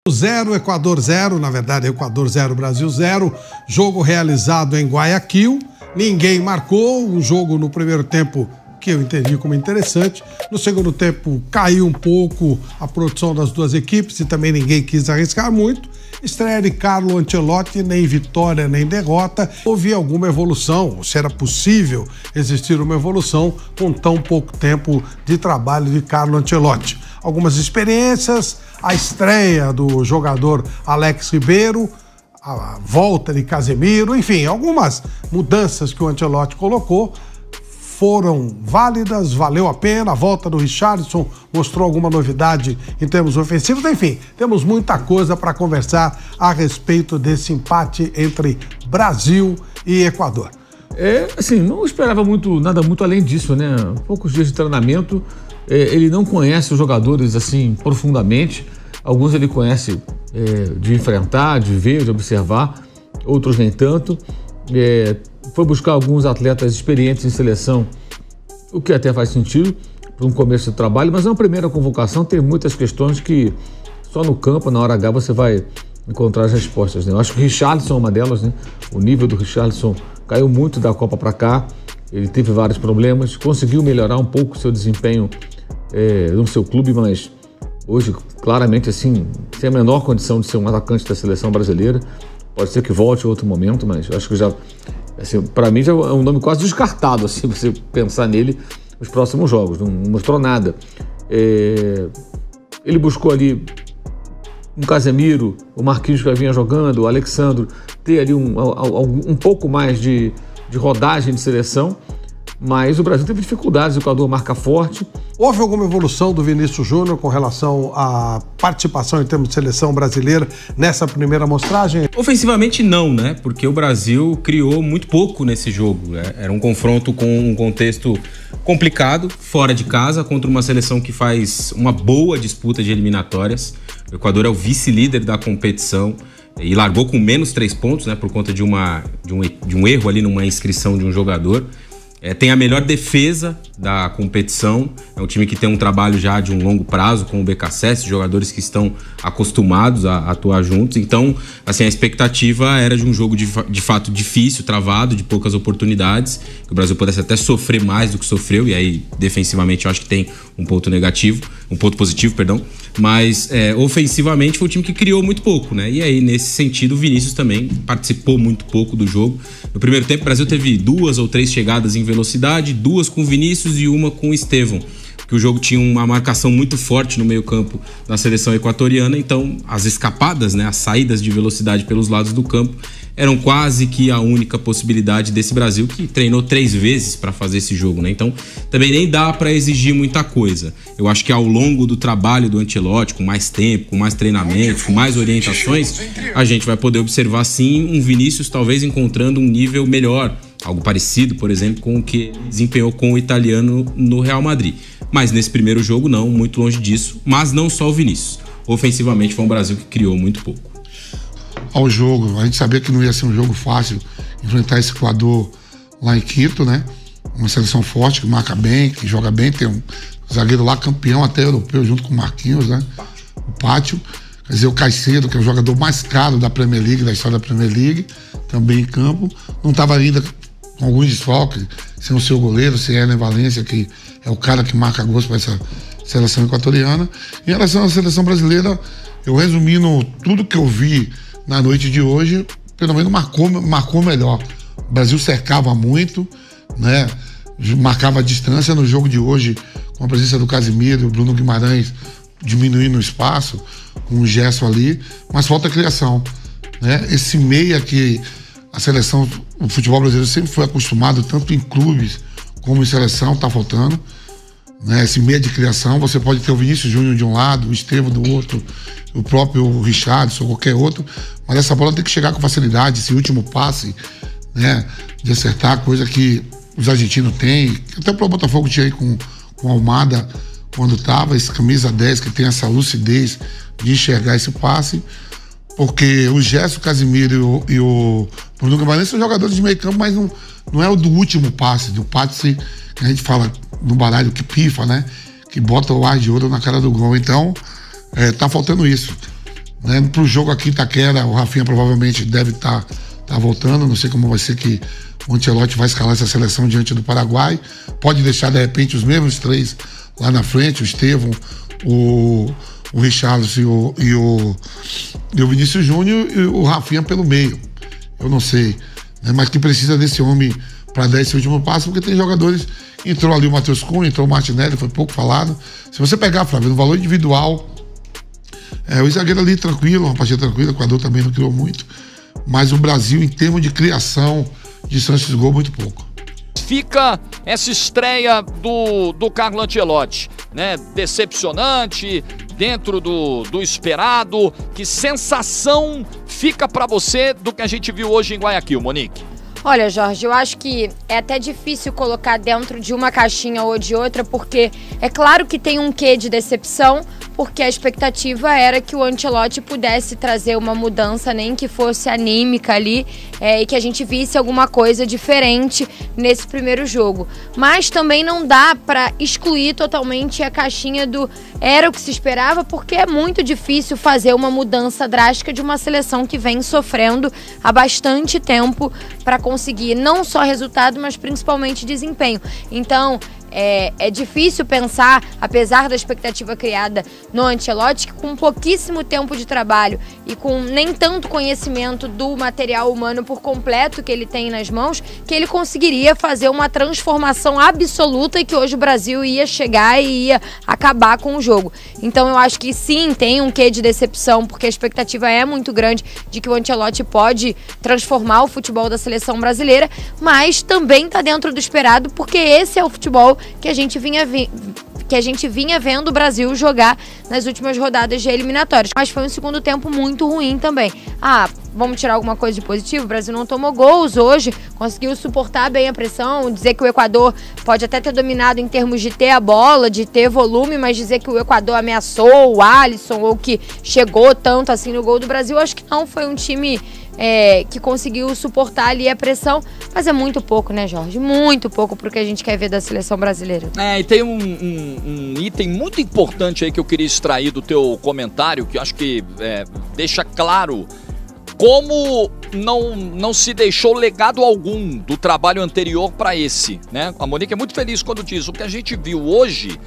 0, Equador 0, na verdade Equador 0, Brasil 0, jogo realizado em Guayaquil, ninguém marcou, um jogo no primeiro tempo que eu entendi como interessante, no segundo tempo caiu um pouco a produção das duas equipes e também ninguém quis arriscar muito, estreia de Carlo Ancelotti, nem vitória nem derrota, houve alguma evolução, se era possível existir uma evolução com tão pouco tempo de trabalho de Carlo Ancelotti. Algumas experiências, a estreia do jogador Alex Ribeiro, a volta de Casemiro, enfim, algumas mudanças que o Ancelotti colocou foram válidas, valeu a pena, a volta do Richarlison mostrou alguma novidade em termos ofensivos, enfim, temos muita coisa para conversar a respeito desse empate entre Brasil e Equador. Assim, não esperava nada muito além disso, né? Poucos dias de treinamento, ele não conhece os jogadores assim profundamente, alguns ele conhece de enfrentar, de ver, de observar, outros nem tanto. Foi buscar alguns atletas experientes em seleção, o que até faz sentido para um começo de trabalho, mas na primeira convocação tem muitas questões que só no campo, na hora H, você vai encontrar as respostas, né? Eu acho que o Richarlison é uma delas, né? O nível do Richarlison caiu muito da Copa para cá, ele teve vários problemas, conseguiu melhorar um pouco o seu desempenho no seu clube, mas hoje, claramente, assim, sem a menor condição de ser um atacante da seleção brasileira. Pode ser que volte em outro momento, mas eu acho que já, assim, para mim já é um nome quase descartado, assim, você pensar nele nos próximos jogos. Não mostrou nada. Ele buscou ali um Casemiro, o Marquinhos que vinha jogando, o Alexandro, ter ali um pouco mais de rodagem de seleção, mas o Brasil teve dificuldades, o Equador marca forte. Houve alguma evolução do Vinícius Júnior com relação à participação em termos de seleção brasileira nessa primeira amostragem? Ofensivamente não, né? Porque o Brasil criou muito pouco nesse jogo. Era um confronto com um contexto complicado, fora de casa, contra uma seleção que faz uma boa disputa de eliminatórias. O Equador é o vice-líder da competição e largou com menos 3 pontos, né? Por conta de um erro ali numa inscrição de um jogador. Tem a melhor defesa da competição, é um time que tem um trabalho já de um longo prazo com o BKSS, jogadores que estão acostumados a atuar juntos, então assim, a expectativa era de um jogo de fato difícil, travado, de poucas oportunidades, que o Brasil pudesse até sofrer mais do que sofreu, e aí defensivamente eu acho que tem um ponto positivo, mas ofensivamente foi um time que criou muito pouco, né? E aí nesse sentido o Vinícius também participou muito pouco do jogo. No primeiro tempo o Brasil teve 2 ou 3 chegadas em velocidade, 2 com o Vinícius e uma com o Estevão, que o jogo tinha uma marcação muito forte no meio-campo da seleção equatoriana, então as escapadas, né, as saídas de velocidade pelos lados do campo eram quase que a única possibilidade desse Brasil, que treinou 3 vezes para fazer esse jogo, né? Então também nem dá para exigir muita coisa. Eu acho que ao longo do trabalho do Ancelotti, com mais tempo, com mais treinamento, com mais orientações, a gente vai poder observar sim um Vinícius talvez encontrando um nível melhor, algo parecido, por exemplo, com o que desempenhou com o italiano no Real Madrid. Mas nesse primeiro jogo não, muito longe disso, mas não só o Vinícius. Ofensivamente foi um Brasil que criou muito pouco. Ao jogo, a gente sabia que não ia ser um jogo fácil enfrentar esse Equador lá em Quito, né? Uma seleção forte, que marca bem, que joga bem, tem um zagueiro lá campeão até europeu junto com o Marquinhos, né? O Pátio, quer dizer, o Caicedo, que é o jogador mais caro da Premier League, da história da Premier League, também em campo, não estava ainda com alguns desfalques, sem o seu goleiro, sem Ener Valencia, que é o cara que marca gols para essa seleção equatoriana. Em relação à seleção brasileira, eu resumindo tudo que eu vi na noite de hoje, pelo menos marcou melhor. O Brasil cercava muito, né? Marcava a distância. No jogo de hoje, com a presença do Casemiro e o Bruno Guimarães diminuindo o espaço, com o Gerson ali, mas falta criação, né? Esse meia que a seleção, o futebol brasileiro sempre foi acostumado, tanto em clubes como em seleção, tá faltando, né? Esse meia de criação, você pode ter o Vinícius Júnior de um lado, o Estevão do outro, o próprio Richarlison ou qualquer outro, mas essa bola tem que chegar com facilidade, esse último passe, né, de acertar, coisa que os argentinos têm, até o próprio Botafogo tinha aí com o Almada quando tava, esse camisa 10 que tem essa lucidez de enxergar esse passe, porque o Gerson, o Casemiro e o Bruno Guimarães são jogadores de meio campo, mas não é o do último passe, do passe que a gente fala no baralho que pifa, né? Que bota o ar de ouro na cara do gol. Então, tá faltando isso. Né? Pro jogo aqui em Itaquera, o Rafinha provavelmente deve estar voltando. Não sei como vai ser que o Ancelotti vai escalar essa seleção diante do Paraguai. Pode deixar, de repente, os mesmos 3 lá na frente, o Estevão, o Richarlison e o Vinícius Júnior, e o Rafinha pelo meio. Eu não sei. Né? Mas que precisa desse homem para dar esse último passo, porque tem jogadores. Entrou ali o Matheus Cunha, entrou o Martinelli, foi pouco falado. Se você pegar, Flávio, no valor individual, o zagueiro ali tranquilo, uma partida tranquila, o Equador também não criou muito. Mas o Brasil, em termos de criação, de chances de gol, muito pouco. Fica essa estreia do Carlo Ancelotti, né? Decepcionante, dentro do esperado. Que sensação fica para você do que a gente viu hoje em Guayaquil, Monique? Olha, Jorge, eu acho que é até difícil colocar dentro de uma caixinha ou de outra, porque é claro que tem um quê de decepção, porque a expectativa era que o Ancelotti pudesse trazer uma mudança, nem que fosse anímica ali, e que a gente visse alguma coisa diferente nesse primeiro jogo. Mas também não dá para excluir totalmente a caixinha do era o que se esperava, porque é muito difícil fazer uma mudança drástica de uma seleção que vem sofrendo há bastante tempo para conseguir não só resultado, mas principalmente desempenho. Então, é difícil pensar, apesar da expectativa criada no Ancelotti, que com pouquíssimo tempo de trabalho e com nem tanto conhecimento do material humano por completo que ele tem nas mãos, que ele conseguiria fazer uma transformação absoluta e que hoje o Brasil ia chegar e ia acabar com o jogo. Então eu acho que sim, tem um quê de decepção, porque a expectativa é muito grande de que o Ancelotti pode transformar o futebol da seleção brasileira, mas também está dentro do esperado, porque esse é o futebol que a gente vinha vendo o Brasil jogar nas últimas rodadas de eliminatórias. Mas foi um segundo tempo muito ruim também. Vamos tirar alguma coisa de positivo? O Brasil não tomou gols hoje, conseguiu suportar bem a pressão, dizer que o Equador pode até ter dominado em termos de ter a bola, de ter volume, mas dizer que o Equador ameaçou o Alisson ou que chegou tanto assim no gol do Brasil, acho que não. Foi um time que conseguiu suportar ali a pressão, mas é muito pouco, né, Jorge? Muito pouco pro que a gente quer ver da seleção brasileira. E tem um item muito importante aí que eu queria extrair do teu comentário, que eu acho que deixa claro como não se deixou legado algum do trabalho anterior para esse, né? A Monique é muito feliz quando diz: o que a gente viu hoje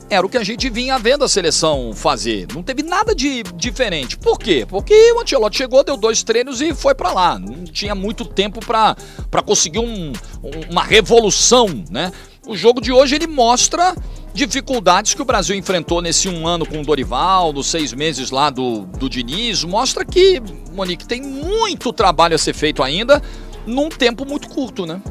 era o que a gente vinha vendo a seleção fazer. Não teve nada de diferente. Por quê? Porque o Ancelotti chegou, deu 2 treinos e foi pra lá. Não tinha muito tempo pra conseguir uma revolução, né? O jogo de hoje, ele mostra dificuldades que o Brasil enfrentou nesse 1 ano com o Dorival, nos 6 meses lá do Diniz. Mostra que, Monique, tem muito trabalho a ser feito ainda num tempo muito curto, né?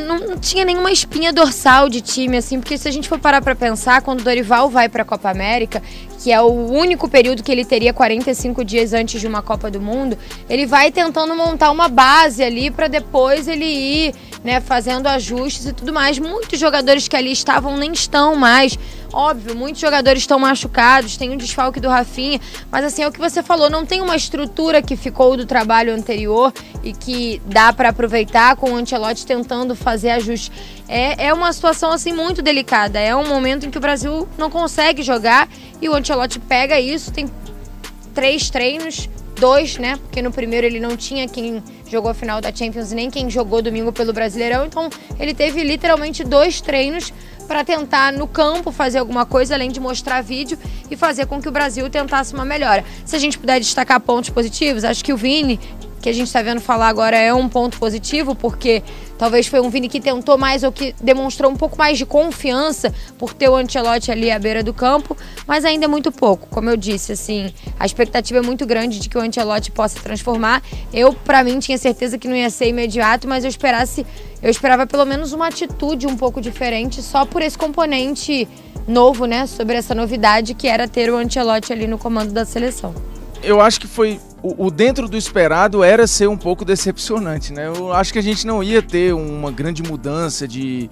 Não tinha nenhuma espinha dorsal de time, assim, porque se a gente for parar pra pensar, quando o Dorival vai pra Copa América, que é o único período que ele teria 45 dias antes de uma Copa do Mundo, ele vai tentando montar uma base ali pra depois ele ir, né, fazendo ajustes e tudo mais. Muitos jogadores que ali estavam nem estão mais. Óbvio, muitos jogadores estão machucados, tem um desfalque do Rafinha, mas assim, é o que você falou, não tem uma estrutura que ficou do trabalho anterior e que dá para aproveitar com o Ancelotti tentando fazer ajustes. É uma situação assim muito delicada, é um momento em que o Brasil não consegue jogar e o Ancelotti pega isso, tem 3 treinos, 2, né, porque no primeiro ele não tinha quem jogou a final da Champions, nem quem jogou domingo pelo Brasileirão, então ele teve literalmente 2 treinos para tentar no campo fazer alguma coisa, além de mostrar vídeo e fazer com que o Brasil tentasse uma melhora. Se a gente puder destacar pontos positivos, acho que o Vini, que a gente está vendo falar agora, é um ponto positivo, porque talvez foi um Vini que tentou mais ou que demonstrou um pouco mais de confiança por ter o Ancelotti ali à beira do campo, mas ainda é muito pouco. Como eu disse, assim, a expectativa é muito grande de que o Ancelotti possa transformar. Para mim, tinha certeza que não ia ser imediato, mas eu esperava pelo menos uma atitude um pouco diferente, só por esse componente novo, né, sobre essa novidade que era ter o Ancelotti ali no comando da seleção. Eu acho que foi o dentro do esperado era ser um pouco decepcionante, né? Eu acho que a gente não ia ter uma grande mudança de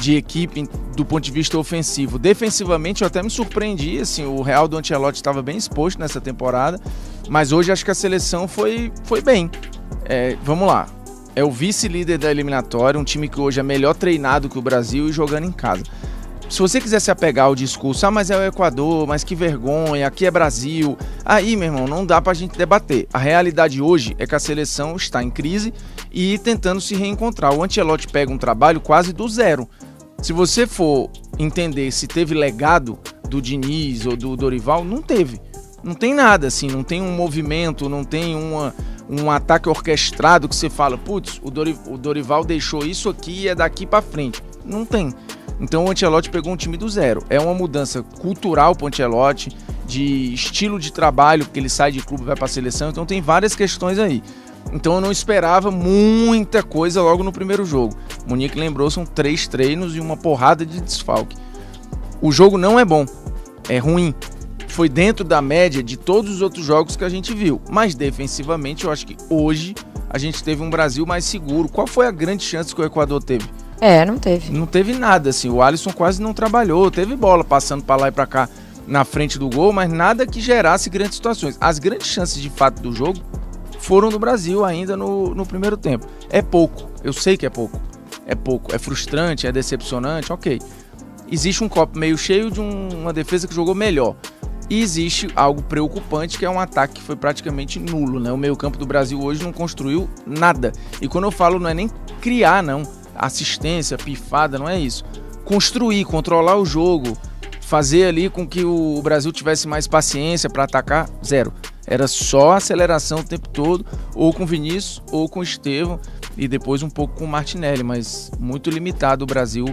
equipe do ponto de vista ofensivo. Defensivamente eu até me surpreendi, assim, o Real do Ancelotti estava bem exposto nessa temporada, mas hoje acho que a seleção foi bem. Vamos lá, é o vice-líder da eliminatória, um time que hoje é melhor treinado que o Brasil e jogando em casa. Se você quiser se apegar ao discurso, mas é o Equador, mas que vergonha, aqui é Brasil, aí, meu irmão, não dá pra gente debater. A realidade hoje é que a seleção está em crise e tentando se reencontrar. O Ancelotti pega um trabalho quase do zero. Se você for entender se teve legado do Diniz ou do Dorival, não teve. Não tem nada, assim, não tem um movimento, não tem um ataque orquestrado que você fala, putz, o Dorival deixou isso aqui e é daqui pra frente. Não tem. Então o Ancelotti pegou um time do zero. É uma mudança cultural pro Ancelotti, de estilo de trabalho, porque ele sai de clube e vai pra seleção, então tem várias questões aí. Então eu não esperava muita coisa logo no primeiro jogo. Munique lembrou, são 3 treinos e uma porrada de desfalque. O jogo não é bom, é ruim. Foi dentro da média de todos os outros jogos que a gente viu. Mas defensivamente eu acho que hoje a gente teve um Brasil mais seguro. Qual foi a grande chance que o Equador teve? Não teve. Não teve nada, assim. O Alisson quase não trabalhou. Teve bola passando pra lá e pra cá na frente do gol, mas nada que gerasse grandes situações. As grandes chances de fato do jogo foram do Brasil ainda no primeiro tempo. É pouco, eu sei que é pouco. É pouco, é frustrante, é decepcionante, ok. Existe um copo meio cheio de uma defesa que jogou melhor. E existe algo preocupante, que é um ataque que foi praticamente nulo, né? O meio-campo do Brasil hoje não construiu nada. E quando eu falo, não é nem criar, não. Assistência, pifada, não é isso. Construir, controlar o jogo, fazer ali com que o Brasil tivesse mais paciência para atacar, zero. Era só aceleração o tempo todo, ou com o Vinícius, ou com o Estevão, e depois um pouco com o Martinelli, mas muito limitado o Brasil